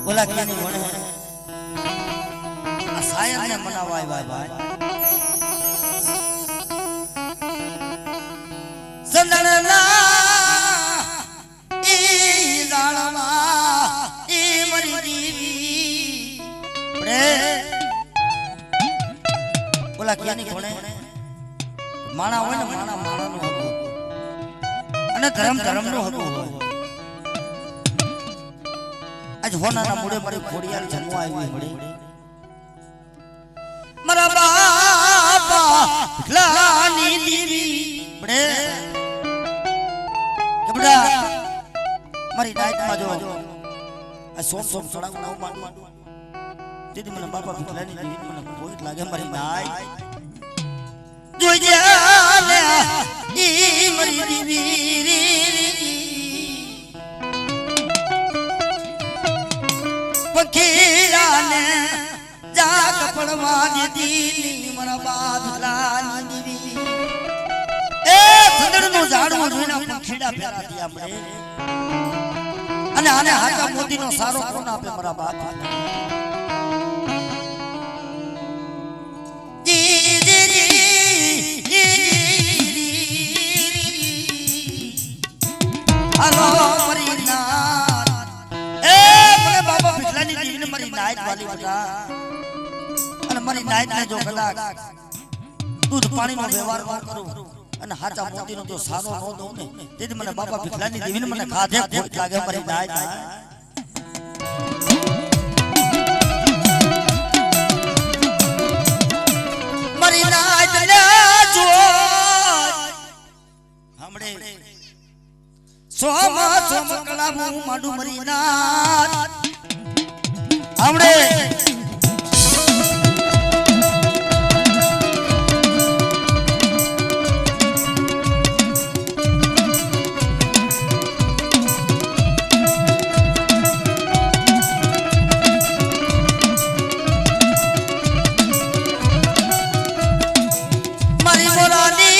ઓલા કેની ભણે આ સાયરને મનાવાય ભાઈ સંદણના ઈ જાળમાં ઈ મરી દીવી પડે ઓલા કેની ભણે માણા હોય ને માણા માણાનું હતું અને ધર્મ ધર્મનું હતું હોય આજ હોનાના મૂળે મારી ખોડિયાર જન્મવા આવી મળી મારા બાપા લાની દીવી બડે કે બડા મારી નાઈટમાં જો આ સોમ સોમ ચડાવું ના માનું દીદી મને બાપા ભીખલાની દીવી મને કોઈ લાગે મારી નાઈટ જોઈ લે ઈ મારી દીવી પખીરાને જાગ પડવા દીધી મારા બાદલાની દીવી એ સંદરનું ઝાડવું જોઈને પખીડા ફેરા દિયા મળે અને આને હાકા મોતીનો સારો કોણ આપે મારા બાપ હાલો નાઈટ વાલી બતા અને મારી નાઈટ ને જો કદાચ દૂધ પાણીનો વ્યવહાર ન કરું અને હાચા મોતીનો જો સારો ન દઉં ને તેથી મને બાપા ભીખલાની દેવીને મને ખાધે ખોટ લાગે મારી નાઈટ મારી નાઈટ ને જો હમણે સોમ સોમ કલામું માડું મરી નાઈટ हमड़े मारी मोरानी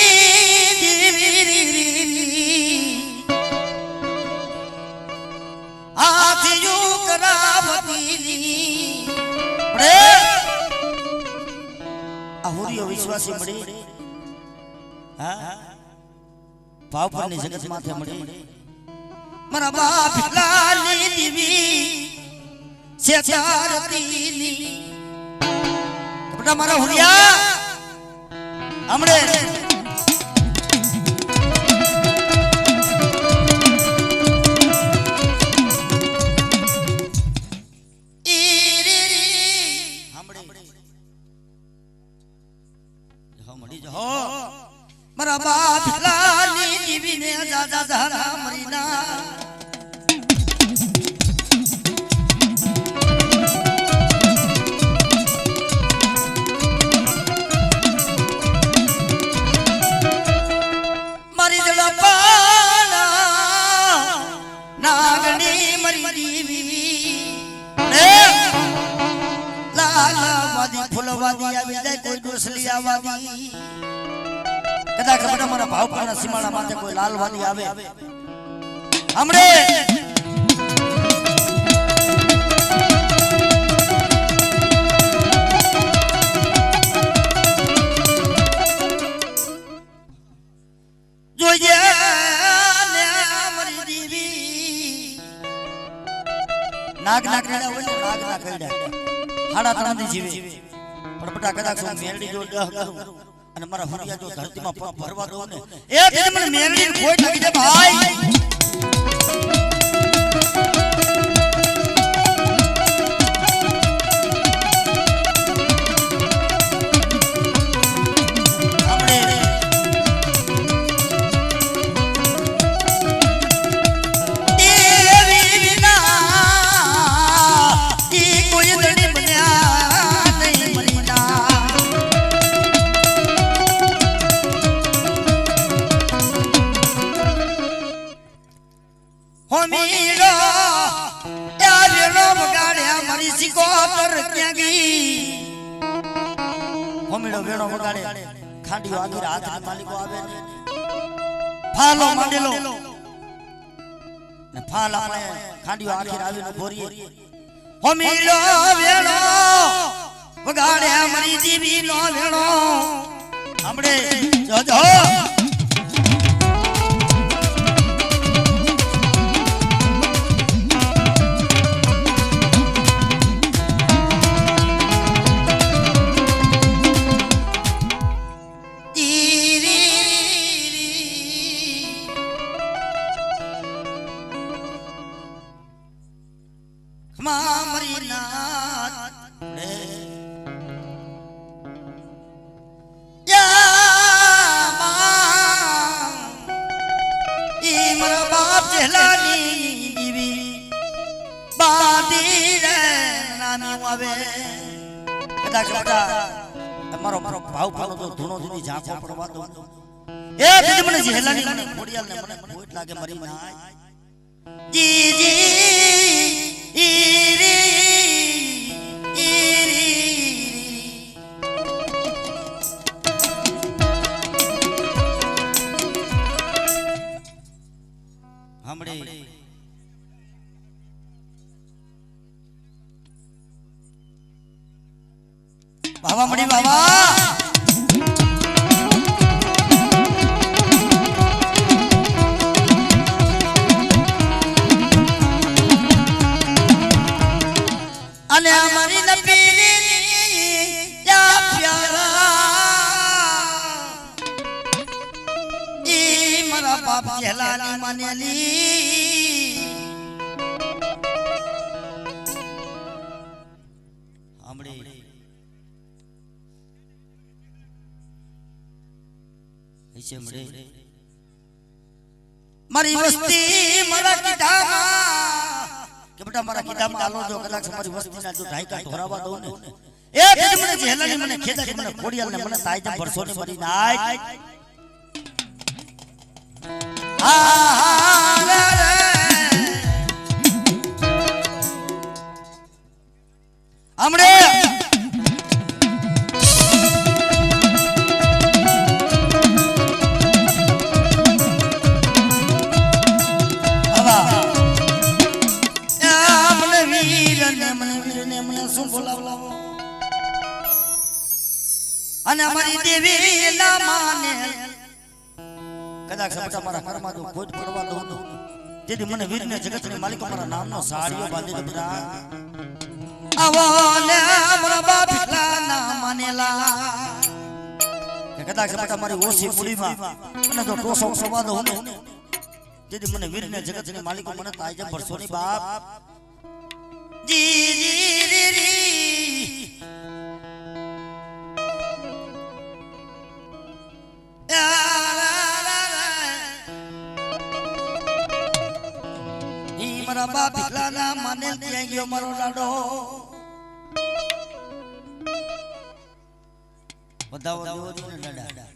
हाथी यू करावती होरियो विश्वासी मड़ी हां भावपરની જગત માથે મળી મારા બાપ લાલી દીવી સેચારતીની બેટા મારા હોરિયા હમણે મારા બાપ લાલી દીવીને દાદા ધારા મરીના મારી જળપાના નાગણી મરી દીવી લાલા વાદી ફૂલવાદી આવી જાય કોઈ ડોસલી આવાદી કદાચ ખબર મારા ભાવપરના સીમાડા માથે કોઈ લાલવાદી આવે હમણે જોઈએ ને મારી દીવી નાગ ના કઈડા હોય ને નાગ ના કઈડા હાડા ત્રણથી જીવે પણ બટા કદાચ મેરડી જો દહ કરું અને મારા હુરિયા જો ધરતીમાં પગ ભરવા દો ને એ દીદી મને મેરડીને ખોટ લાગી જાય ભાઈ હોમીડો વેણો વગાડે ખાંડીઓ આગળ હાથના માલિકો આવે ને ફાલો માંડેલો ને ફાલ આપણે ખાંડીઓ આખીર આવીને ભોરીએ હોમીલો વેણો વગાડે મારી દેવી નો વેણો આપણે જોજો મારો ભાવ ફાલો તો ધૂણો ધૂની ઝાંખો પડવા દો એ દીદી મને જેલાની મને ખોડિયાલ ને મને ખોટ લાગે મરી ના જી જી ઈરી હમડે બાબા મડી બાબા અને અમારી નપીરી યા પ્યારા ઈ મારા બાપ જેલાની માનેલી હમડે મારી વસ્તી મારા કીધામાં કે બેટા મારા કીધામાં આલો જો કદાચ મારી વસ્તીના જો ઢાઈકા ઢોરાવા દઉં ને એ કે મને જેલાની મને ખેદા કે મને ખોડિયાલ ને મને તાઈ જ ભરસો ને મરી નાય હમણે અને અમારી દેવી ના માને કદાચ સપટા મારા ઘરમાં જો ખોટ પડવા દઉં તેથી મને વીરને જગતની માલિક મારા નામનો સાડીઓ બાંધી દે બિરા આવો ને અમારા બાપલા ના માનેલા કે કદાચ સપટા મારી ઓછી પુડીમાં અને તો ટોસો સવા દઉં ને તેથી મને વીરને જગતની માલિક મને તાઈ જ ભરસોની બાપ જી જી રી મારા બાપ ભીખલાના માને ત્યાં ગયો મારો લાડો બધાઓ દેવો ને લાડા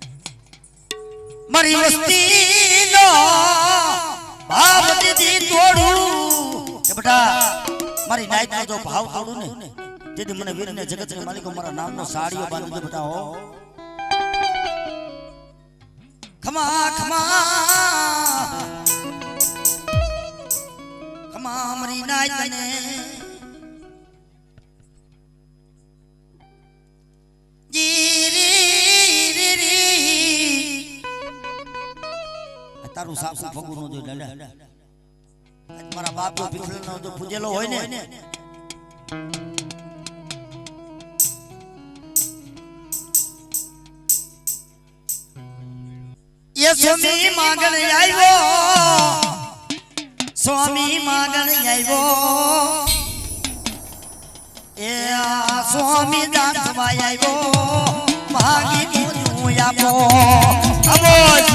મારી વસ્તીનો ભાવ દીધી તોડું કે બેટા મારી નાઈટનો જો ભાવ તોડું ને તેથી મને વીરને જગતની માલિકો મારા નામનો સાડીઓ બાંધી દે બેટા હો ખમા ખમા ખમા મરી નાય તને તારું સાસુ ફગુ નો જો લાડા મારા બાપ જો ભીખલો જો પૂજેલો હોય ને ये स्वामी मागण आयो स्वामी मागण आयो ए स्वामी दासवा आयो मागी मुजू आपो अबोज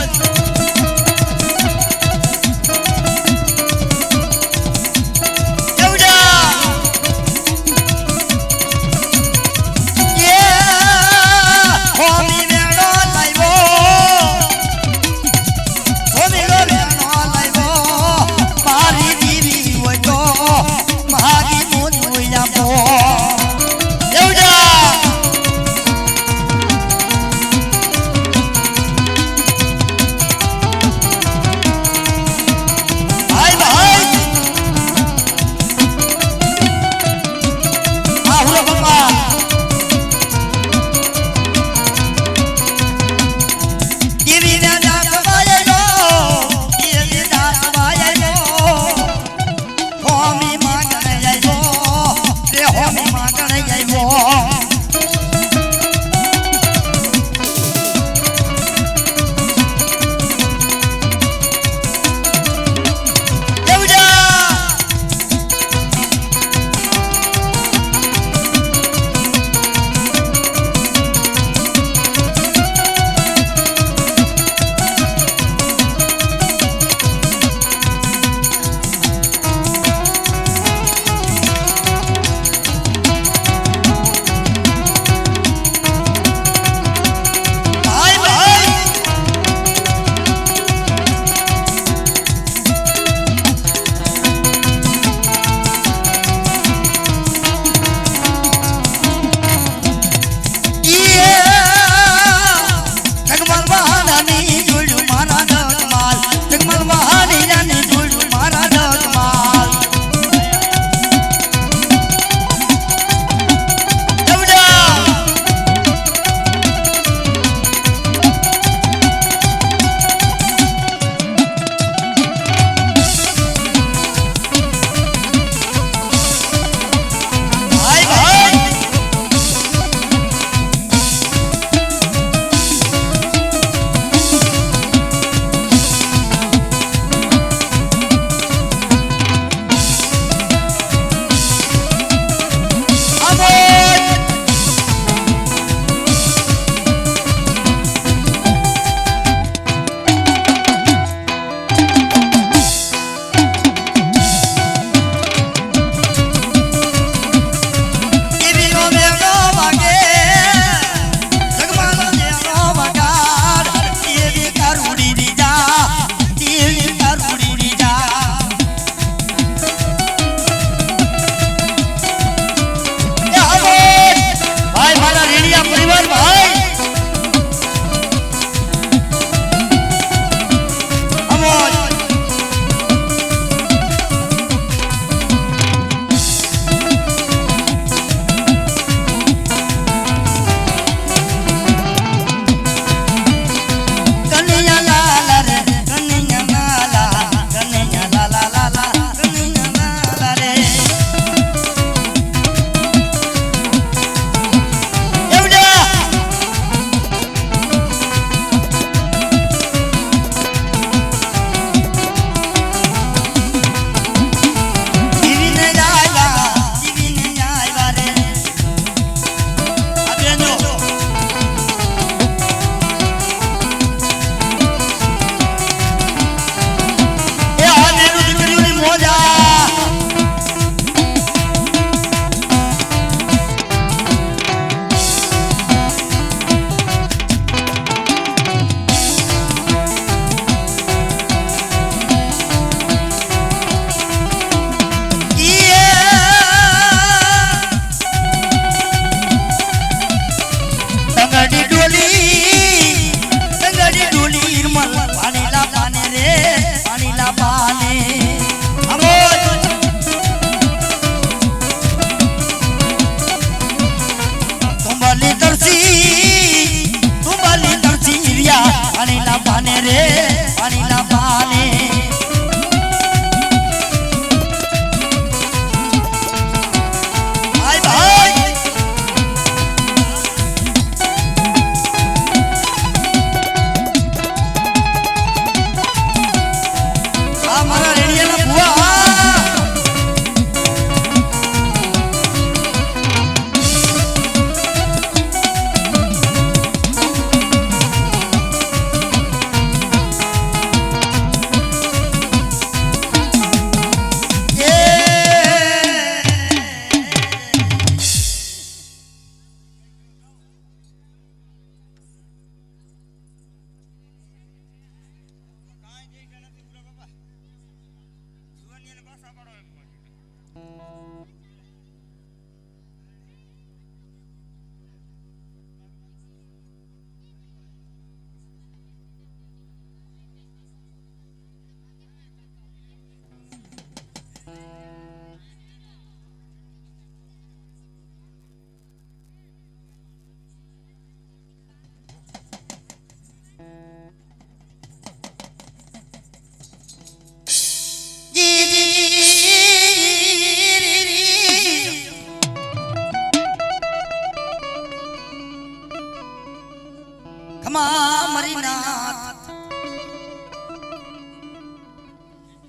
અમા મરી નાથ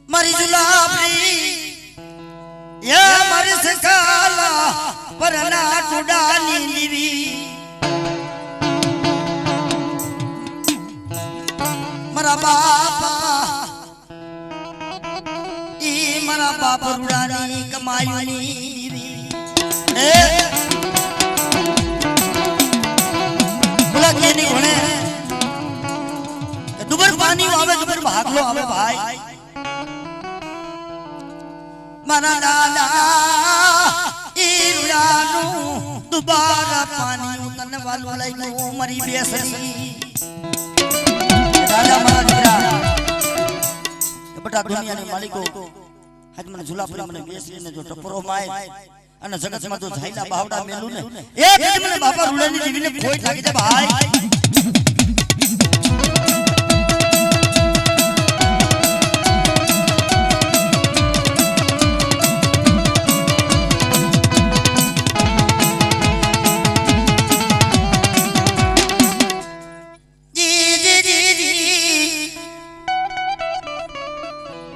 મારી જુલાબરી યા મારી સકાલા પરના ટુડાની લીવી મારા બાપા ઈ મારા બાપ રૂડાની કમાયુની એ બોલા કે નહીં ભણે દુબર પાણી આવે દુબર ભાગલો આવે ભાઈ મારા દાદા ઈ રૂડાનું દુબારા પાણી તને વાલો લઈ મરી બેસી રાજા મારા દીકરા બટા દુનિયાની માલિકો આજ મને ઝુલાપરી મને બેસીને જો ટપરો માય અને જગતમાં જો ઝાઈલા બાવડા મેલું ને એ તેથી મને બાપા રૂડાની જીવીને ખોટ લાગી છે ભાઈ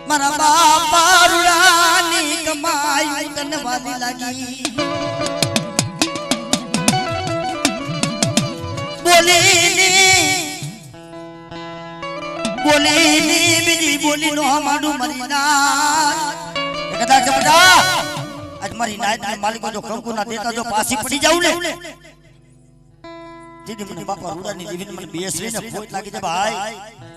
મારા બાપા રૂડાની કમાઈ તને વાલી લાગી બોલીની બીજી બોલી નો માડું મરી નાથ કદાચ બધા આજ મારી નાયત માલિકો જો કંકુ ના દેતા જો પાછી પડી જાઉં ને દીદી મને બાપા રૂડાની જીવીને મને બેસરીને ફોટ લાગી છે ભાઈ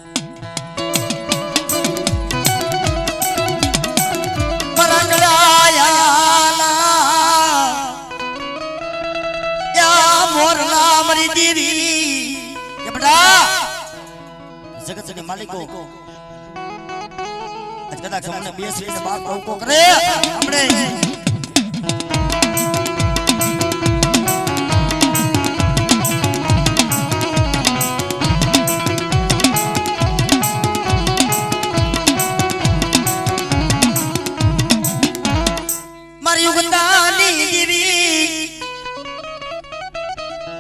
મોરલા મરી દેવી કે બડા જગતની માલિકો આજ કદાચ મને બેસીને બાપ રોકો કરે આપણે મારી ઉગંદાની દેવી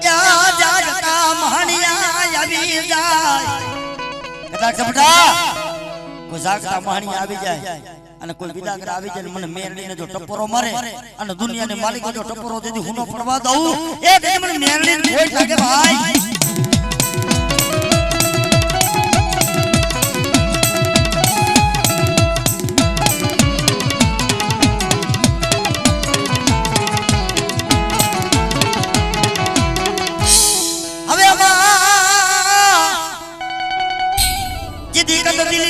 યા જાગતા મહાણિયા આવી જાય કદાચ બટા કોઈ જાગતા મહાણિયા આવી જાય અને કોઈ વિદાગર આવી જાય મને મેરડીને જો ટપરો મારે અને દુનિયાને માલિકો જો ટપરો દેદી હુનો પડવા દઉં એ દે મને મેરડીને કોઈ લાગે ભાઈ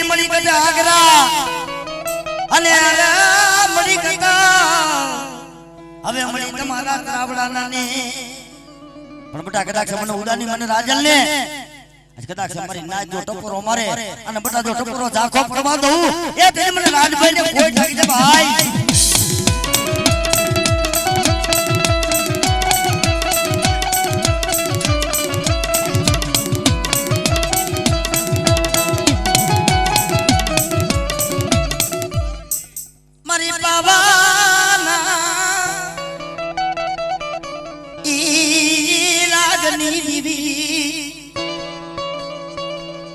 મળી બધા આગરા અને મળી કકા હવે મળી તમારા ત્રાવડાના ને પણ બટા કદાચ મને ઉડાની મને રાજલ ને આજ કદાચ મારી નાચ જો ટપરો મારે અને બટા જો ટપરો ઝાખો પડવા દઉં એ તે મને રાજભાઈ ને કોઈ ઠાકી દે ભાઈ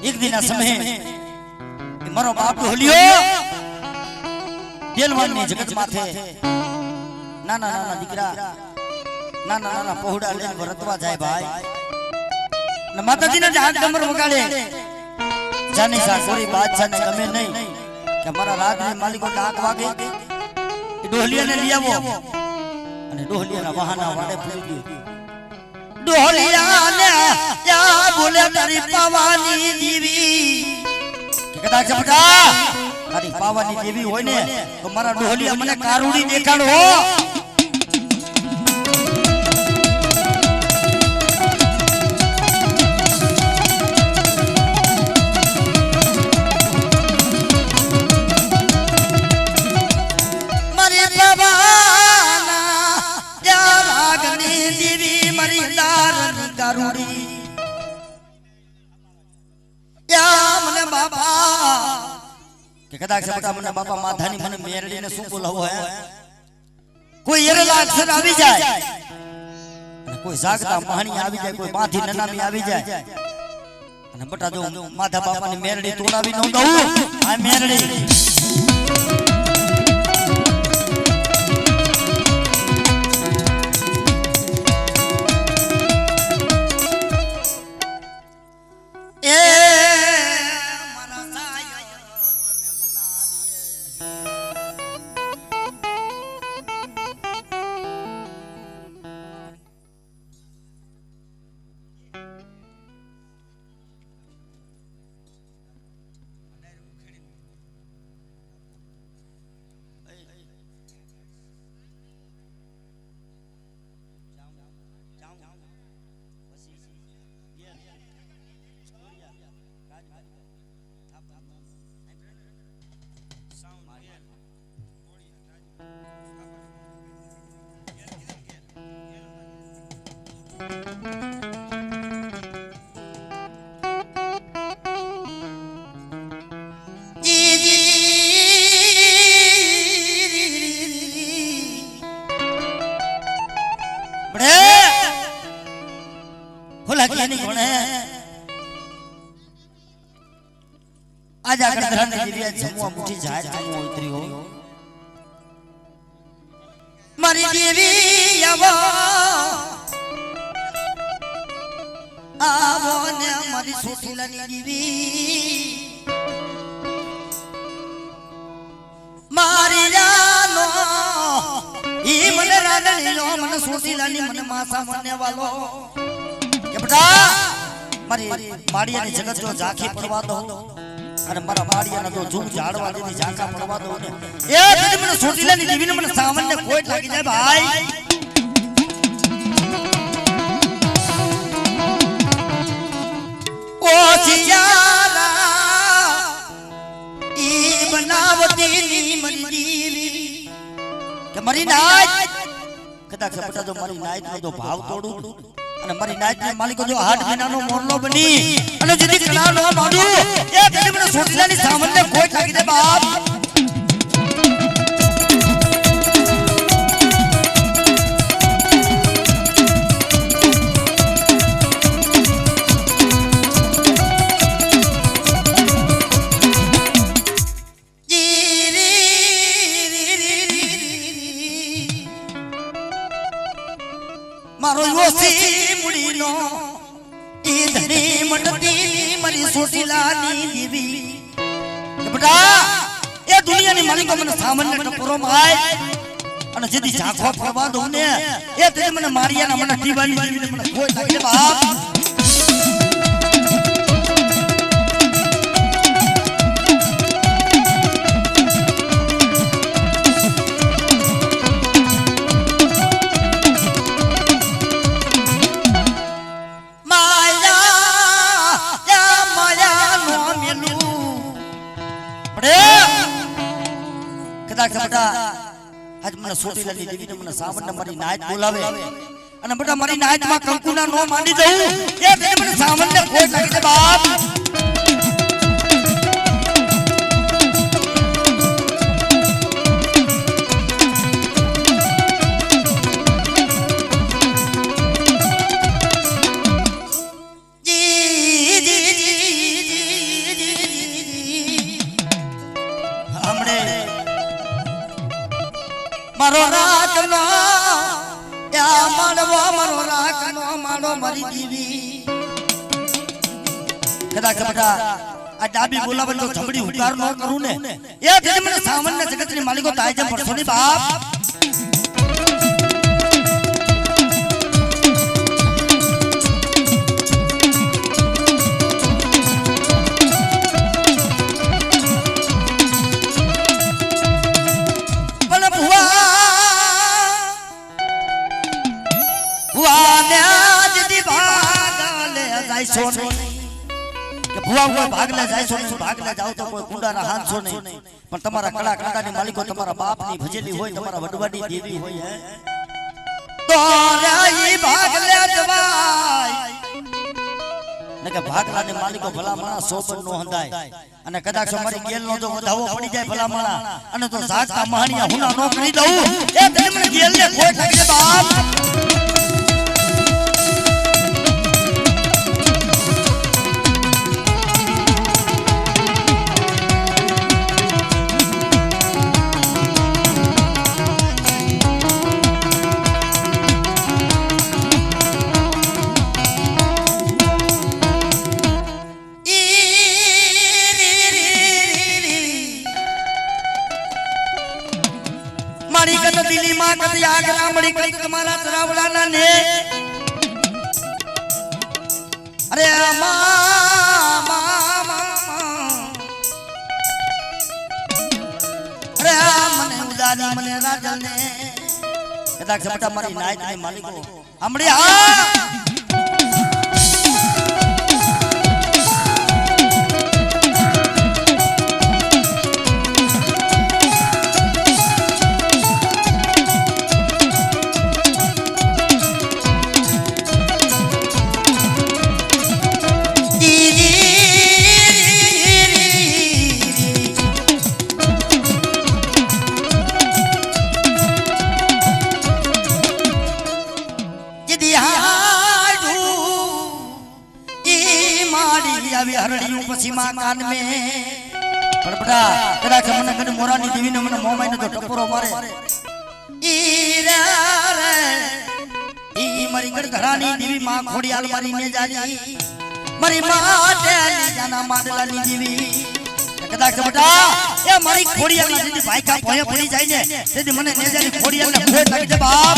एक दिन समय मारो बाप ढोलियो दिलवान ने जगत माथे नाना नाना दीकरा नाना नाना पहुड़ा ले भरतवा जाए भाई न माताजी ने हाथ डमर वगाड़े जाने सा कोई बादशाह ने गमे नहीं कि हमारा राज में मालिको डाक वागे ढोलिया ने लिया वो અને ઢોલિયાના વાહના વાડે ફરી ગયો ઢોલિયાને યા બોલે તારી પાવાની દેવી કે કદાચ બટા તારી પાવાની દેવી હોય ને તો મારા ઢોલિયા મને કારુડી દેખાડો કે કદાચ બટા મને બાપા માથાની મને મેરડીને શું બોલાવો હે કોઈ એરેલા અક્ષર આવી જાય અને કોઈ જાગતા મહાણી આવી જાય કોઈ માથી નનામી આવી જાય અને બટા જો માધા બાપાની મેરડી તોડાવી ન દઉં આ મેરડી आज आकर धरने के लिए जमुआ मुठी जाए जमुआ उतरी हो मरी देवी आवो आवो ने मरी सोशीलानी देवी मारी जानो ई मन राधनी लो मन सोशीलानी मन मासा मरने वालो के बेटा मरी माड़िया ने जगत जो जाके परवा दो अरे मारा माड़िया ना तो झूम झाड़वा देनी झाका पड़वा दो ने ए तेरे मन सोशीलानी देवी ने मन सामने कोई लागी जाए भाई ओ सियारा ई बनावती नी मरी देवी के मरी नाच कदा बेटा जो मरी नाच नो जो भाव तोड़ू અને મારી નાચને માલિકો જો 8 મહિનાનો મોરલો બની અને જેથી કલા નો માડું એ તેની મને સોટલાની સામને કોઈ ઠાકી દે બાપ મારો યોસી મુડીનો ઈ ધની મંડતી મારી સોટીલાની દેવી બેટા એ દુનિયાની માલિકો મને સામાન્ય ટપરો માય અને જેથી ઝાંખો ફરવા દઉં ને એ તે મને મારિયાના મને દીવાની દેવીને મને કોઈ લાગે બાપ बेटा आज મને સોટીલાની દેવીને મને સાવનને મારી નાચ બોલાવે અને બેટા મારી નાચમાં કંકુના નો માંડી દઉં એ તે મને સાવનને કોઈ લાગી દે બાપ मारो राखनो या मानवो मारो राखनो मानो मरी देवी कदा बेटा आ डाबी बोलावे तो झमड़ी हुकार न करू ने ए तेरे મને સામાન્ય જગતની માલિકો તાય જે પડસો ની બાપ सोने के भुआ हुआ भागला जाय सोने भागला जाओ तो कोई कुंडारा हाथ सोने पर तुम्हारा कला काकानी मालिको तुम्हारा बाप नी भजेली होय तुम्हारा वडवाडी देवी होय है तो राई भागले जवाय नके भागला ने मालिको भला माणा सोबन नो हंदाय અને કદાચ મારી ગેલ નો જો વધાવો પડી જાય ભલા માણા અને તો જાગતા મહાણિયા હુના નો કરી દઉં એ તે મને ગેલ ને કોઈ લાગી દે બાપ આગરા મળી કઈક તમારા તરાવડાના ને અરે અરે મને ઉદાની મને રાજલ ને કદાચ સપટા મારી નાઈટ ને માલિકો હમડી હા हरड़ियों पसीमा कान में बड़ा कदा मन कने मोरानी देवी ने मन मोमाई ने तो टपोरो मारे ईरा रे ई मरी गड़ घरानी देवी मां खोड़ियाल मारी ने जाजी मरी माटे जाना माडलानी देवी कदा बटा ए मरी खोड़ियाल ने देवी भाई का भय पड़ी जाय ने तेदी मने ने जानी खोड़ियाल ने भय लागी दे बाप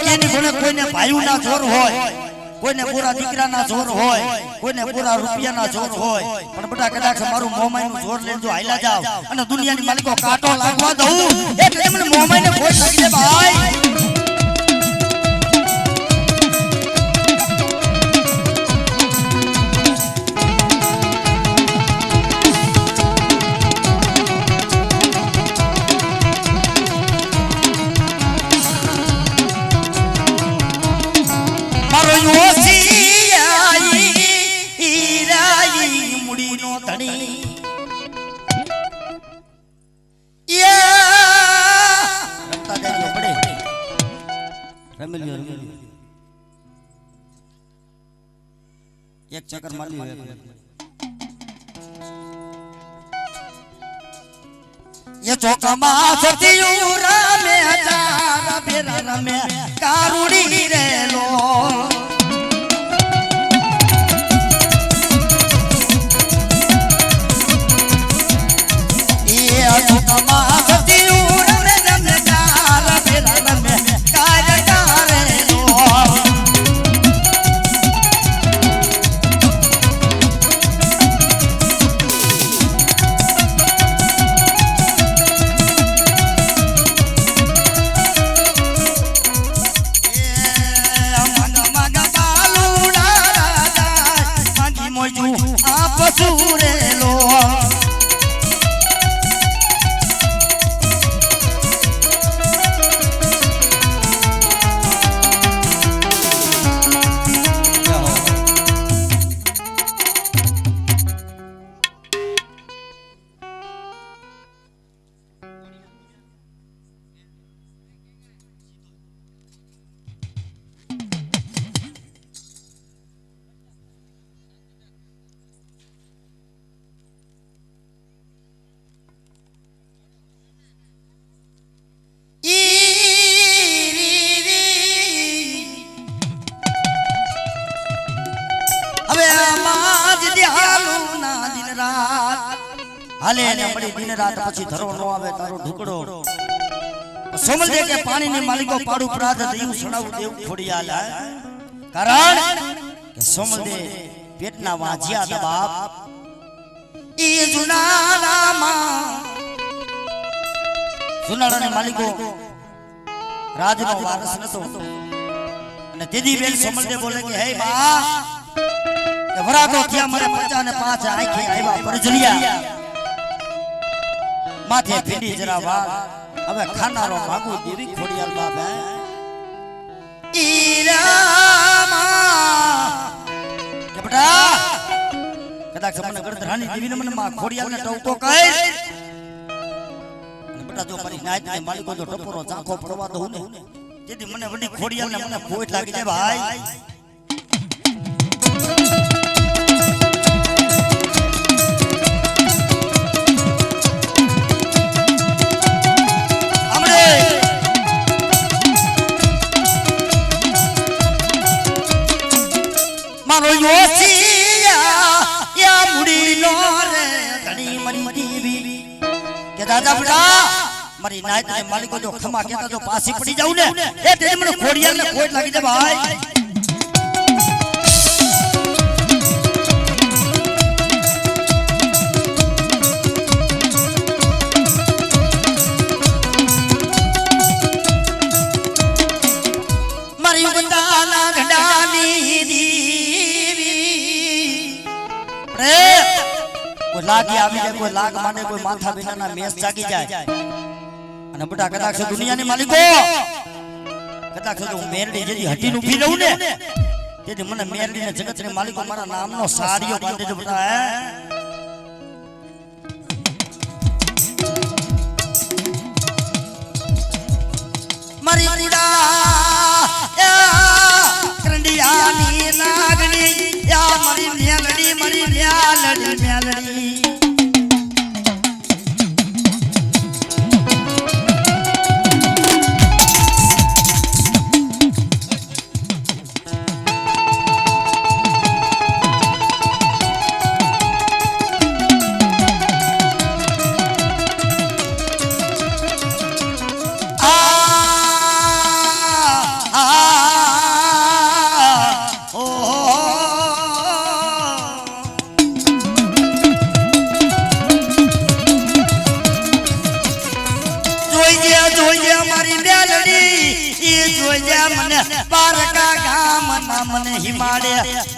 કેની કોને કોઈને ભાઈના જોર હોય કોઈને પૂરા દીકરાના જોર હોય કોઈને પૂરા રૂપિયાના જોર હોય પણ બટા કદાચ મારું મોમાઈનું જોર લઈને જો હાઈલા જાવ અને દુનિયાની માલિકો કાટો લાગવા દઉં એટલે મને મોમાઈને કોઈ લાગી દે ભાઈ एक चक्कर मार लियो ये चौका मा सतियू रामे हजार बेरा रमे कारुड़ी रे लो ये चौका मा सतियू रामे हजार बेरा रमे हाले ने बड़ी दिन रात પછી ધરો નો આવે તારો ઢુકડો સમલ દે કે પાણી ની માલિકો પાડું પ્રાદ દેવું સણાવું દેવું ખોડિયાલ કારણ કે સમલ દે પેટના વાજ્યા તા બાપ ઈ જુનાળાના માલિકો રાજનો વારસ નતો અને તેદી બેન સમલ દે બોલે કે હે બા કે વરાતો થયા મને 55 આંખે આવ્યા પરજલિયા माथे पीड़ी जरा वाग अबे खानारो मांगू देवी खोड़ियाल बाबा ईरामा के बेटा कदाच मन गणधरानी देवी ने मन मा खोड़ियाल ने टोको कहे અને બેટા જો મારી નાઈટ ને માલિકો જો ટપોરો ચાખો પડવા દઉં ને જેથી મને વડી ખોડિયાલ ને મને ભોટ લાગી જાય ભાઈ કે દાદા બડા મારી નાયત ને માલિકો જો ખમા કેતા જો પાછી પડી જાઉં ને એ તે મને ખોડિયાલ ને ખોટ લાગી દે ભાઈ મારી બંદાના ઘડાની દીવી રે કોઈ લાગી આવી જાય કોઈ લાગ માને કોઈ માથા વિનાના મેસ જાગી જાય અને બટા કદાચ દુનિયાની માલિકો કદાચ જો હું મેરડી જેથી હટીને ઊભી રહું ને તેથી મને મેરડી ને જગતની માલિકો મારા નામનો સાડીઓ બાંધી દે બટા હે મારી કુડા કરંડિયાની નાગણી યા મારી મેલડી મેલડી પારકા ગામ ના મને હિમાડે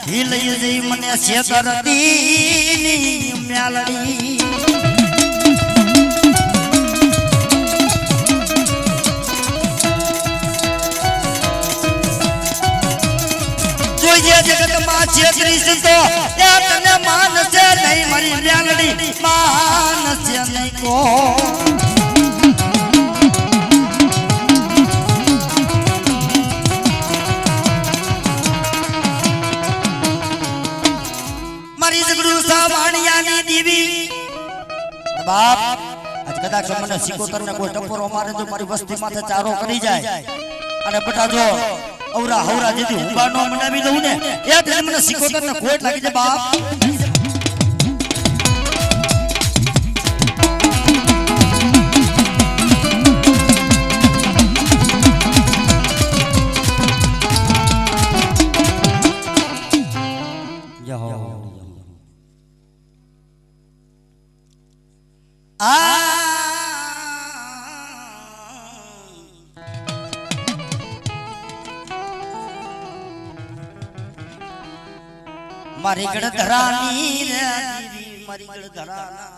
હિલઈ જઈ મને શેતરતી મેલડી જોઈએ જગત માં છેતરી સંતો એ તને માનસે નહીં મારી મેલડી માનસે નહીં કો બાપ આજ કદાચ મને સિકોતર ને કોઈ ટપોરો મારે તો મારી વસ્તી માથે ચારો કરી જાય અને બટા જો ઔરા હૌરા જેથી હુંબા નો મનાવી લઉં ને એ જ મને સિકોતર ને ખોટ લાગી જાય બાપ મારી ગળધરાની રે દીવી મારી ગળધરાના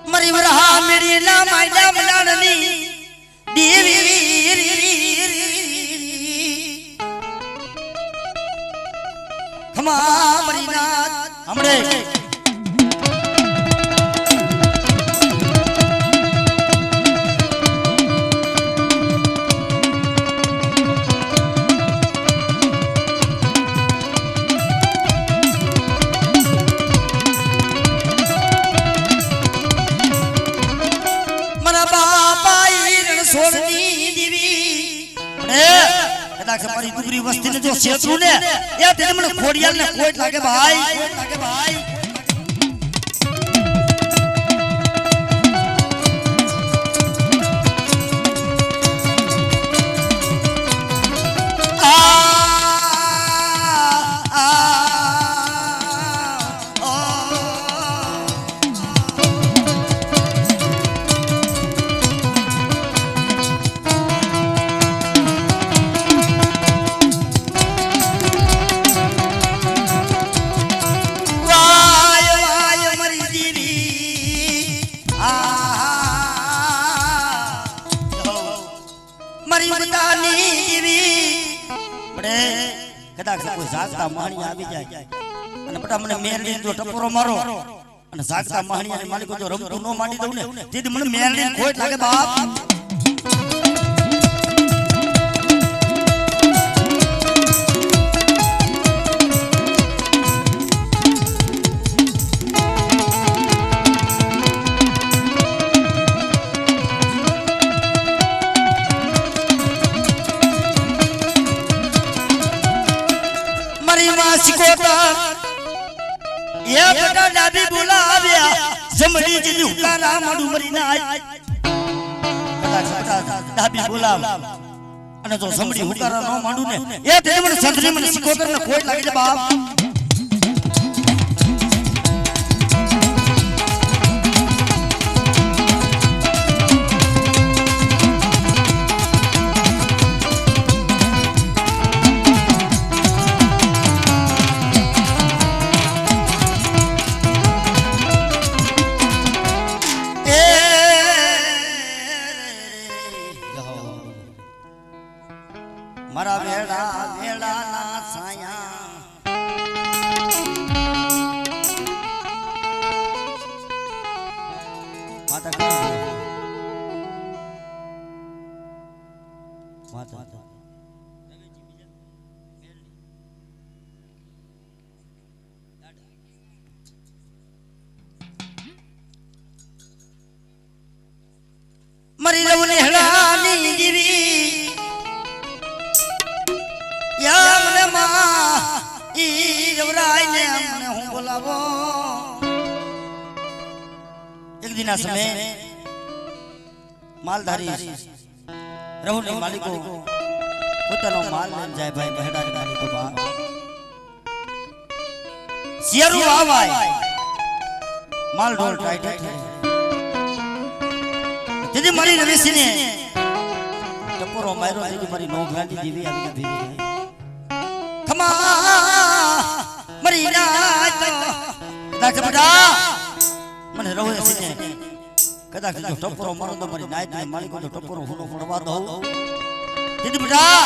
મારી વરહા મેરી ના માયડા મલાડની દેવી ખમા મારી નાથ હમણે મારી દુબરી વસ્તી ને જો શેત્રુ ને એ તેને મને ખોડિયાલ ને ખોટ લાગે ભાઈ કદાચ કોઈ જાગતા માણી આવી જાય અને બટા મને મેરડી જો ટપોરો મારો અને જાગતા માણી અને માલિકો જો રમતું નો માંડી દઉં ને તેથી મને મેરડી ખોટ લાગે બાપ સિકોતર એ બેટા ડાબી બોલાવ્યા જમણી જીની હુકારા માડું મરી ના ડાબી બોલાવ અને જો જમણી હુકારા ન માંડું ને એ તે મને સંતરી મને સિકોતર ને કોઈ લાગી જાય બાપ મારા વેડા વેડાના છાયા માતા માતા મરી રવને હેડાની દીવી યા મને માં ઈ રવરાય ને મને હું બોલાવો એક દિના સમય માલધારી રવને માલિકો પોતાનો માલ લઈને જાય ભાઈ મહેડાની માલિકો બા શિયાળુ આવાય માલ ઢોલ ટાઈટ તેથી મારી રવેશીને ટપોરો માર્યો તેથી મારી નોઘરાની દેવી આવીને ભેગી મરી ના કદાચ બડા મને રહે છે કદાચ જો ટપરો મારો તો મારી નાઈટ ને માલિકો તો ટપરો હુનો પડવા દઉં દીદી બડા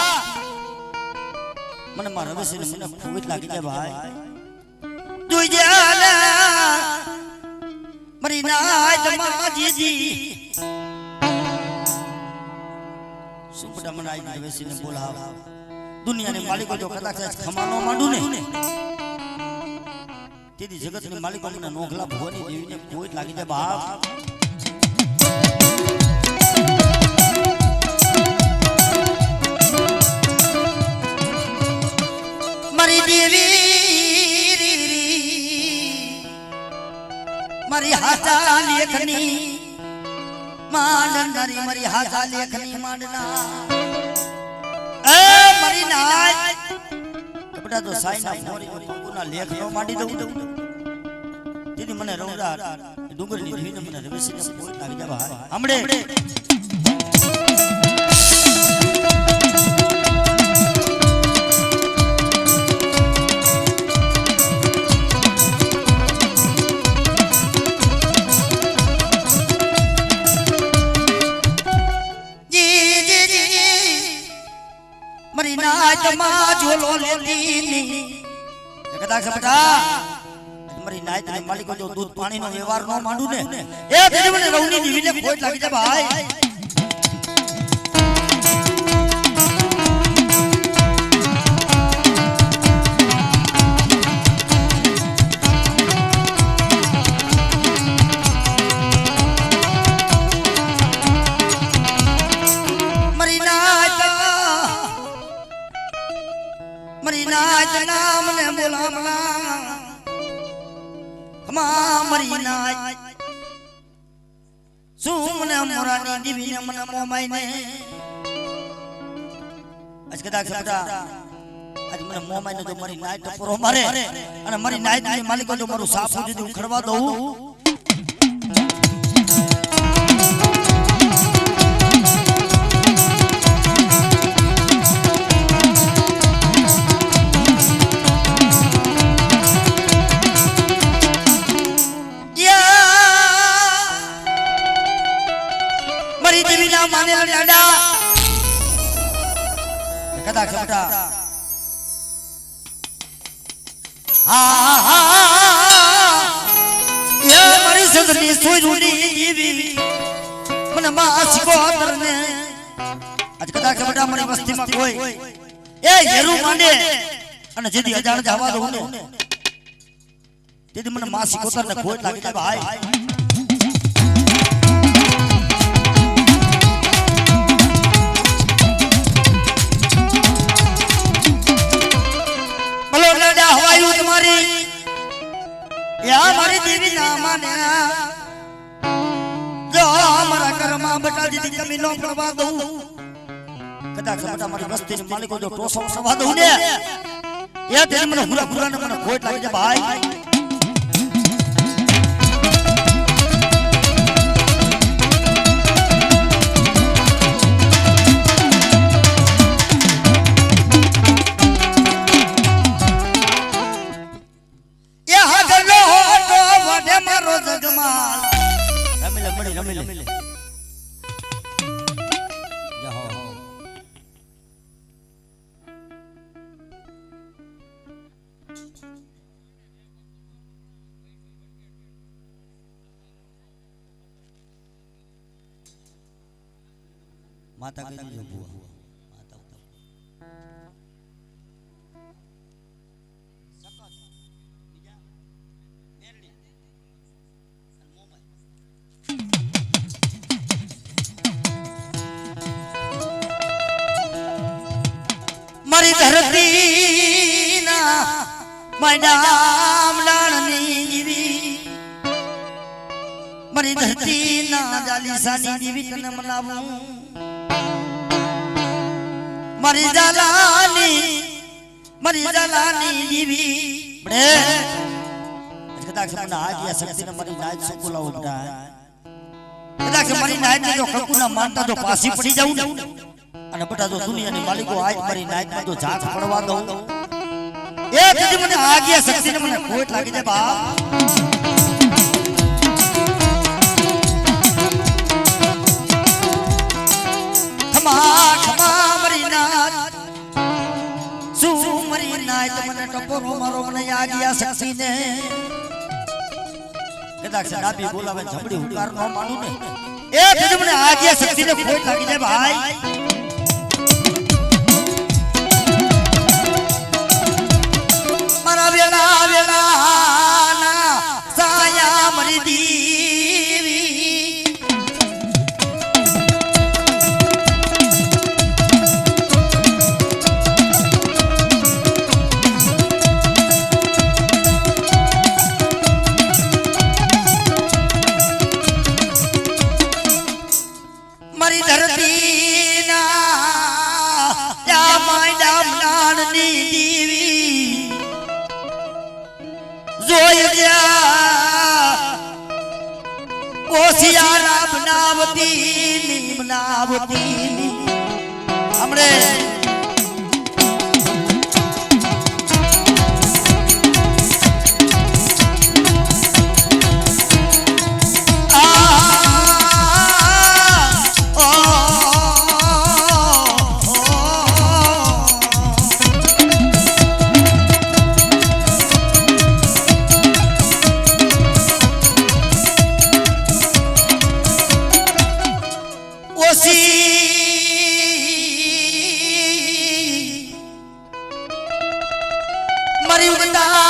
મને માર રહે છે મને ખૂબ જ લાગી જાય ભાઈ જોઈ જાના મરી નાઈટ માજીજી શું બડા મને આઈ રહે છે ને બોલાવ દુનિયાની માલિકો જો કદાચ ખમાનો માંડું ને તેથી જગતની માલિકો મને નોખલા ભોની દેવીને કોઈ લાગી જાય બાપ મારી દેવી મારી હાચા લેખની માંડનારી મારી હાચા લેખની માંડના મરી નાય કપડા તો સાઈના મોરી પગુના લેખ નો માંડી દઉં દીદી મને રવડા ડુંગરની ધીને મને રવેશીને કોઈ લાગી જાય હમડે મરી નાચ માં ઝોલો લેતી કદાચ બટા મરી નાચ ને માલિકો જો દૂધ પાણી નો વ્યવહાર નો માંડું ને એ દેવી મને રવની દીવીને કોઈ લાગી જાય ભાઈ મરી નાચ નામ ને બોલામણા ખમા મરી નાચ શું મને મોરાની દીવી ને મને મોમાઈ ને આજ કદાચ બટા આજ મને મોમાઈ ને તો મરી નાચ ટપરો મારે અને મરી નાચ ની માલિકો જો મારું સાપુ દીધું ખડવા દઉં માને લાડા કદાચ બટા હા એ મારી સંતની સુઈ દીવી મને માસી કોતર ને આજ કદાચ બટા મારી વસ્તીમાં કોઈ એ હેરુ માંડે અને જેદી અજાણ જવા દઉં ને તેથી મને માસી કોતર ને ખોટ લાગી જાય ભાઈ હવાયું યા મારી દેવી ના માને જો મારા ઘરમાં બટા દીદી કમી નો પડવા દઉં કદાચ બટા મારી વસ્તીની માલિકો જો ટોસો સવા દઉં ને એ તે મને હુરા હુરા ને મને ખોટ લાગી જાય ભાઈ માતા કઈ જો બુઆ માતા સકત બીજા મેરડી અને મોબાઈલ મારી ધરતી ના મેદામ લાણની જીવી મારી ધરતી ના જાલીસાની જીવી તને મનાવું મારી જલાની દીવી બડે કદાચ મને આજી શક્તિને મારી નાઈટ સુકુલા ઉડા કદાચ મારી નાઈટ જો કકુના માનતા જો પાસી પડી જાઉં અને બટા જો દુનિયાની માલિકો આજ મારી નાઈટ માં જો ઝાંક પડવા દઉં એ કદી મને આજી શક્તિને મને ખોટ લાગી જાય બાપ ખમા મરી નાથ શું મરી નાથ મને ટપોરો મારો મને આગિયા શક્તિને કદાચ ડાબી બોલાવે જમડી હુકાર નો માનું ને એ કદી મને આગિયા શક્તિને ખોટ લાગી જાય ભાઈ મારા વેલા ના સાયા મરી દીવી મારી ધરતી ના યા માયડા નાનની દીવી જોઈ ગયા ઓસિયારા બનાવતી હમણે મારી ઉગતાના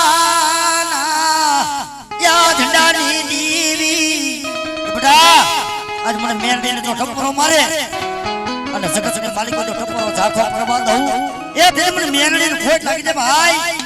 યા ઝંડાની દીવી બડા આજ મને મેરડીને જો ટપરો મારે અને જગતને માલિકો જો ટપરો ઝાખો કરવા દઉં એ દિલ મને મેરડીને ખોટ લાગી જાય ભાઈ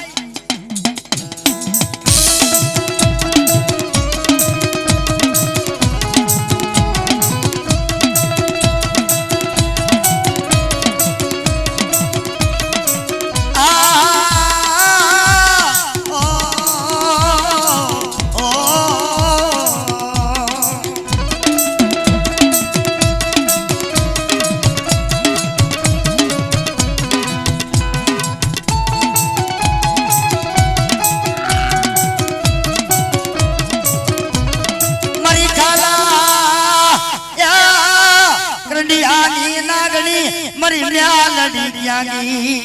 મરી મ્યા લડી જાગી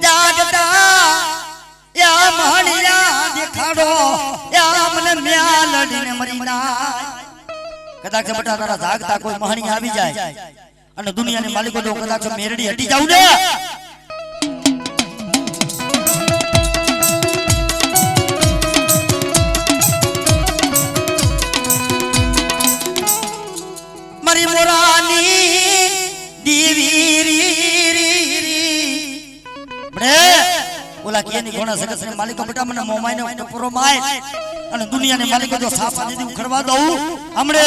જાગતા યા મહણિયા દેખાડો યા મને મ્યા લડીને મરી ના કદાચ બટા તારા જાગતા કોઈ મહણી આવી જાય અને દુનિયાની માલિકો જો કદાચ મેરડી હટી જાવ ને બડે ઓલા કેની કોણા સગસને માલિકો બેટા મને મોમાઈને ટપરો માય અને દુનિયાને માલિકો જો સાફા દીધી ઉખડવા દઉં હમણે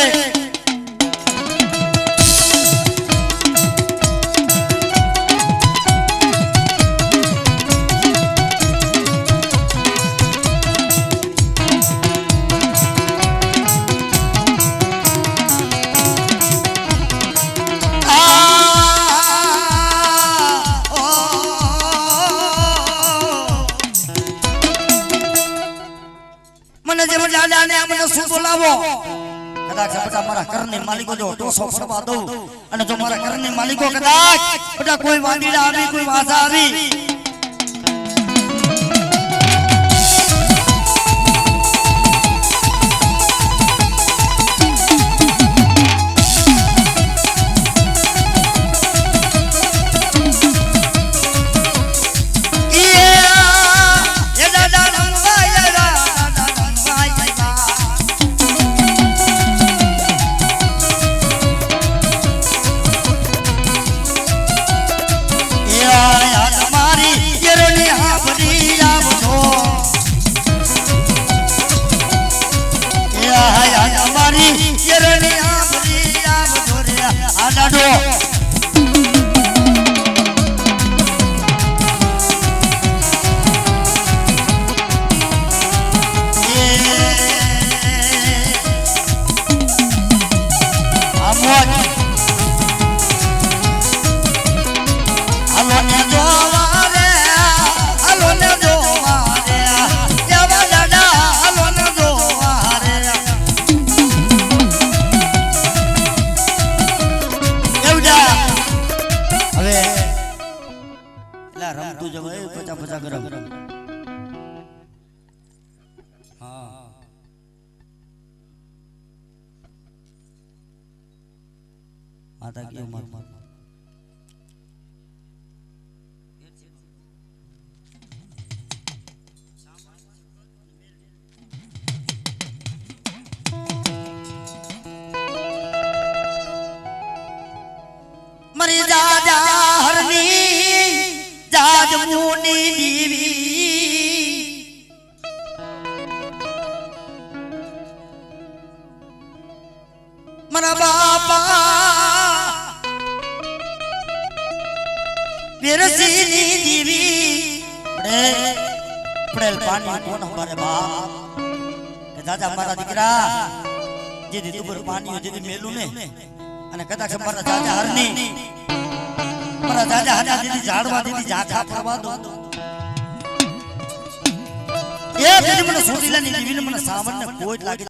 મારા ઘરની માલિકો જો ટોસો ફરવા દઉં અને જો મારા ઘરની માલિકો કદાચ બેટા કોઈ વાંદીડા આવી કોઈ વાસા આવી મરી જાજા હરની જાજ મુની દીવી મરા બાપા વેરસીની દીવી પડેલ પાણી કોણ હમારે બાપ કે દાદા મારા દીકરા જે દીધું પર પાણી જે મેલું ને અને કદાચ મારા દાદા હરની મારા દાદા હાજા દીધી ઝાડવા દીધી ઝાંખા ફરવા દો એ મને સોટીલાની દીવીને મને સાવરને કોઈ લાગે